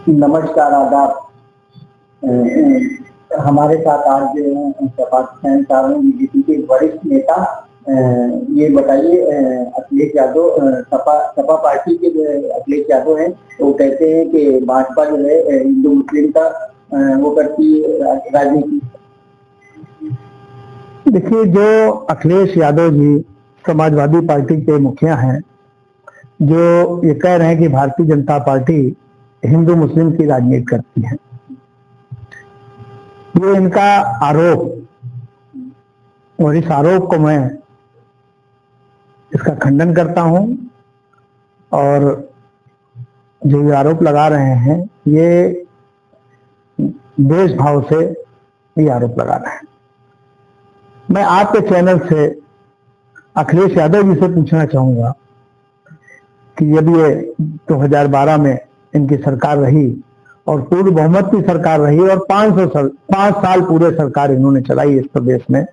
नमस्कार, आदाब। हमारे साथ आज सपा बीजेपी के वरिष्ठ नेता, ये बताइए, अखिलेश यादव, सपा पार्टी के जो अखिलेश यादव हैं, वो कहते हैं कि भाजपा जो है हिंदू मुस्लिम का वो करती राजनीति। देखिए, जो अखिलेश यादव जी समाजवादी पार्टी के मुखिया हैं, जो ये कह रहे हैं कि भारतीय जनता पार्टी हिंदू मुस्लिम की राजनीति करती है, ये इनका आरोप, और इस आरोप को मैं इसका खंडन करता हूं। और जो ये आरोप लगा रहे हैं, ये देशभाव से ये आरोप लगा रहे हैं। मैं आपके चैनल से अखिलेश यादव जी से पूछना चाहूंगा कि यदि ये 2012 में इनकी सरकार रही और पूर्ण बहुमत की सरकार रही और 5 साल पूरे सरकार इन्होंने चलाई इस प्रदेश में,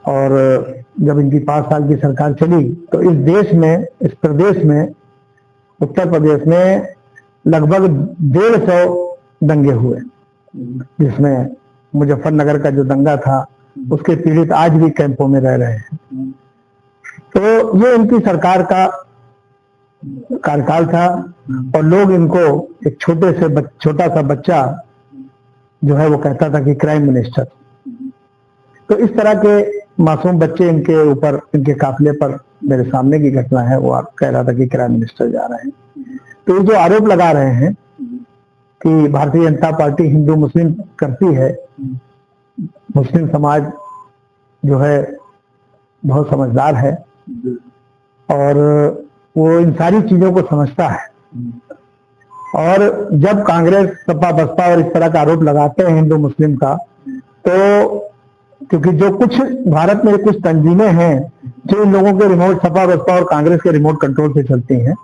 और जब इनकी 5 साल की सरकार चली तो इस देश में, इस प्रदेश में, उत्तर प्रदेश में लगभग 150 दंगे हुए, जिसमें मुजफ्फरनगर का जो दंगा था उसके पीड़ित आज भी कैंपों में रह रहे हैं। तो ये इनकी सरकार का कार्यकाल था, और लोग इनको एक छोटा सा बच्चा जो है वो कहता था कि क्राइम मिनिस्टर। तो इस तरह के मासूम बच्चे इनके ऊपर, इनके काफिले पर, मेरे सामने की घटना है, वो आप कह रहा था कि क्राइम मिनिस्टर जा रहे हैं। तो ये जो आरोप लगा रहे हैं कि भारतीय जनता पार्टी हिंदू मुस्लिम करती है, मुस्लिम समाज जो है बहुत समझदार है और वो इन सारी चीजों को समझता है। और जब कांग्रेस, सपा, बसपा और इस तरह का आरोप लगाते हैं हिंदू मुस्लिम का, तो क्योंकि जो कुछ भारत में कुछ तंजीमें हैं जो इन लोगों के रिमोट, सपा, बसपा और कांग्रेस के रिमोट कंट्रोल से चलती हैं,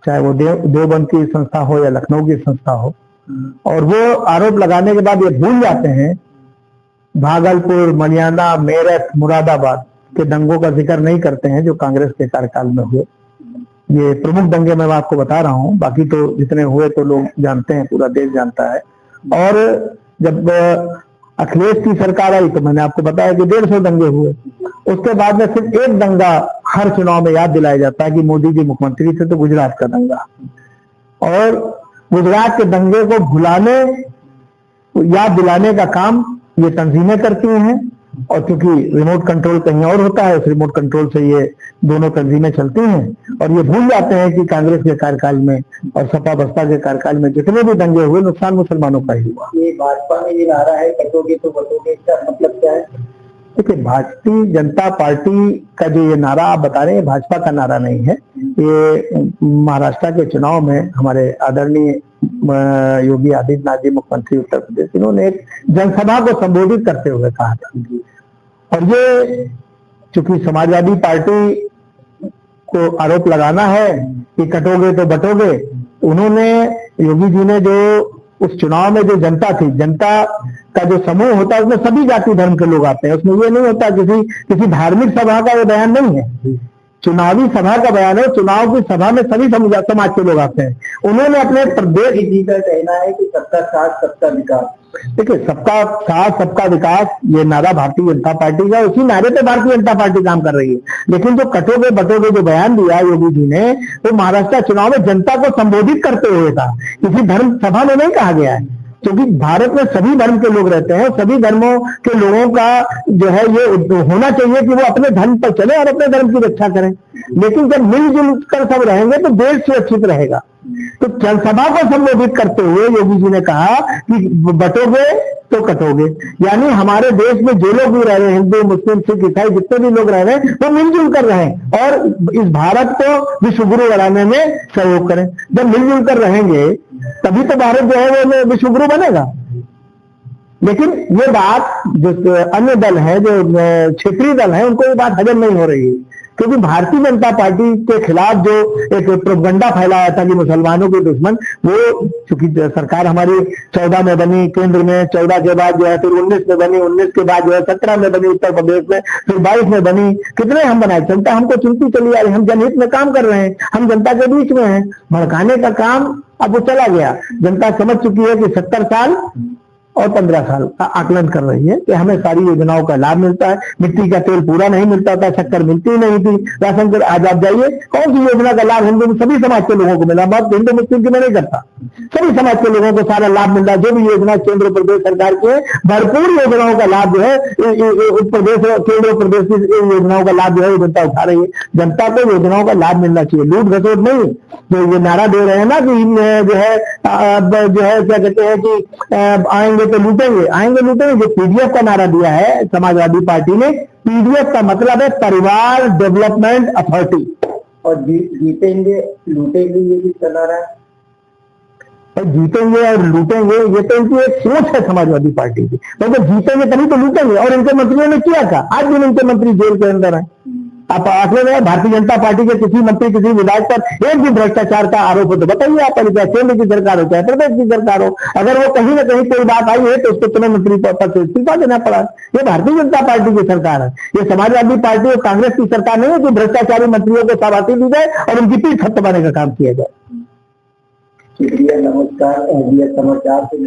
चाहे वो देवबंद की संस्था हो या लखनऊ की संस्था हो, और वो आरोप लगाने के बाद ये भूल जाते हैं भागलपुर, मलियाना, मेरठ, मुरादाबाद के दंगों का जिक्र नहीं करते हैं जो कांग्रेस के कार्यकाल में हुए। ये प्रमुख दंगे मैं आपको बता रहा हूं, बाकी तो जितने हुए तो लोग जानते हैं, पूरा देश जानता है। और जब अखिलेश की सरकार आई तो मैंने आपको बताया कि 150 दंगे हुए। उसके बाद में सिर्फ एक दंगा हर चुनाव में याद दिलाया जाता है कि मोदी जी मुख्यमंत्री थे, तो गुजरात का दंगा। और गुजरात के दंगे को भुलाने, याद दिलाने का काम ये तंजीमें करती हैं, और क्योंकि रिमोट कंट्रोल कहीं और होता है, उस रिमोट कंट्रोल से ये दोनों तंजीमें चलती हैं, और ये भूल जाते हैं कि कांग्रेस के कार्यकाल में और सपा बसपा के कार्यकाल में जितने भी दंगे हुए, नुकसान मुसलमानों का ही हुआ। ये भाजपा में ये नारा है, कटोगे तो बटोगे, इसका मतलब क्या है? देखिए, भारतीय जनता पार्टी का जो ये नारा आप बता रहे हैं, भाजपा का नारा नहीं है। ये महाराष्ट्र के चुनाव में हमारे आदरणीय योगी आदित्यनाथ जी, मुख्यमंत्री उत्तर प्रदेश, इन्होंने एक जनसभा को संबोधित करते हुए कहा था। और ये चूंकि समाजवादी पार्टी को आरोप लगाना है कि कटोगे तो बटोगे, उन्होंने, योगी जी ने जो उस चुनाव में जो जनता थी, जनता का जो समूह होता है उसमें सभी जाति धर्म के लोग आते हैं। उसमें ये नहीं होता किसी धार्मिक सभा का ये बयान नहीं है, चुनावी सभा का बयान है। चुनाव की सभा में सभी समाज के लोग आते हैं। उन्होंने अपने प्रदेश जी का कहना है कि सबका साथ सबका विकास। देखिए, सबका साथ सबका विकास, ये नारा भारतीय जनता पार्टी का, उसी नारे पे भारतीय जनता पार्टी काम कर रही है। लेकिन जो कटोगे बटोगे जो बयान दिया योगी जी ने, वो महाराष्ट्र चुनाव में जनता को संबोधित करते हुए था, किसी धर्म सभा में नहीं कहा गया है। क्योंकि भारत में सभी धर्म के लोग रहते हैं, सभी धर्मों के लोगों का जो है ये होना चाहिए कि वो अपने धर्म पर चले और अपने धर्म की रक्षा करें। लेकिन जब मिलजुल कर सब रहेंगे तो देश सुरक्षित रहेगा। तो जनसभा को संबोधित करते हुए योगी जी ने कहा कि बटोगे तो कटोगे, यानी हमारे देश में जो लोग भी रह रहे हैं, हिंदू, मुस्लिम, सिख, ईसाई, जितने भी लोग रह रहे हैं, वो मिलजुल कर रहे हैं और इस भारत को विश्व गुरु बनाने में सहयोग करें। जब मिलजुल कर रहेंगे तभी तो भारत जो है वो विश्व गुरु बनेगा। लेकिन ये बात जो अन्य दल है, जो क्षेत्रीय दल है, उनको ये बात हजम नहीं हो रही है, क्योंकि भारतीय जनता पार्टी के खिलाफ जो एक प्रोपगंडा फैलाया था कि मुसलमानों के दुश्मन, वो चूंकि सरकार हमारी 14 में बनी, केंद्र में 14 के बाद जो है फिर 19 में बनी, 19 के बाद जो है 17 में बनी उत्तर प्रदेश में, फिर 22 में बनी, कितने हम बनाए, जनता हमको चुनती चली आ रही, हम जनहित में काम कर रहे हैं, हम जनता के बीच में हैं। भड़काने का काम अब वो चला गया, जनता समझ चुकी है कि 70 साल और 15 साल का आकलन कर रही है कि हमें सारी योजनाओं का लाभ मिलता है, मिट्टी का तेल पूरा नहीं मिलता था, शक्कर मिलती ही नहीं थी, राशन कार्ड आज आप जाइए, कौन सी योजना का लाभ हिंदू सभी समाज के लोगों को मिला, बात हिंदू मुस्लिम की मैं नहीं करता, सभी समाज के लोगों को सारा लाभ मिल रहा है। जो भी योजना केंद्र प्रदेश सरकार की है, भरपूर योजनाओं का लाभ जो है प्रदेश केंद्र प्रदेश की योजनाओं का लाभ जो है जनता उठा रही है। जनता को योजनाओं का लाभ मिलना चाहिए, लूट घसोट नहीं। जो ये नारा दे रहे हैं ना कि जो है क्या कहते हैं कि आएंगे तो लूटेंगे, आएंगे लूटेंगे, जो पीडीएफ का नारा दिया है समाजवादी पार्टी ने, पीडीएफ का मतलब है परिवार डेवलपमेंट अथॉरिटी, और जीतेंगे लूटेंगे ये भी चला रहा है। जीतेंगे और लूटेंगे ये तो इनकी एक सोच है समाजवादी पार्टी की, तो जीतेंगे तभी तो लूटेंगे। और इनके मंत्रियों ने किया था, आज भी इनके मंत्री जेल के अंदर है। आप आंकड़े में भारतीय जनता पार्टी के किसी मंत्री किसी विधायक पर एक भी भ्रष्टाचार का आरोप हो तो बताइए आप, चाहे केंद्र की सरकार हो चाहे प्रदेश की सरकार हो, अगर वो कहीं ना कहीं कोई बात आई है तो उसको तुम्हें मंत्री पद से इस्तीफा देना पड़ा। ये भारतीय जनता पार्टी की सरकार है, ये समाजवादी पार्टी और कांग्रेस की सरकार नहीं है कि भ्रष्टाचारी मंत्रियों को शाबाशी दी जाए और उनकी पीठ थपथपाने का काम किया जाए। शुक्रिया, नमस्कार। समाचार से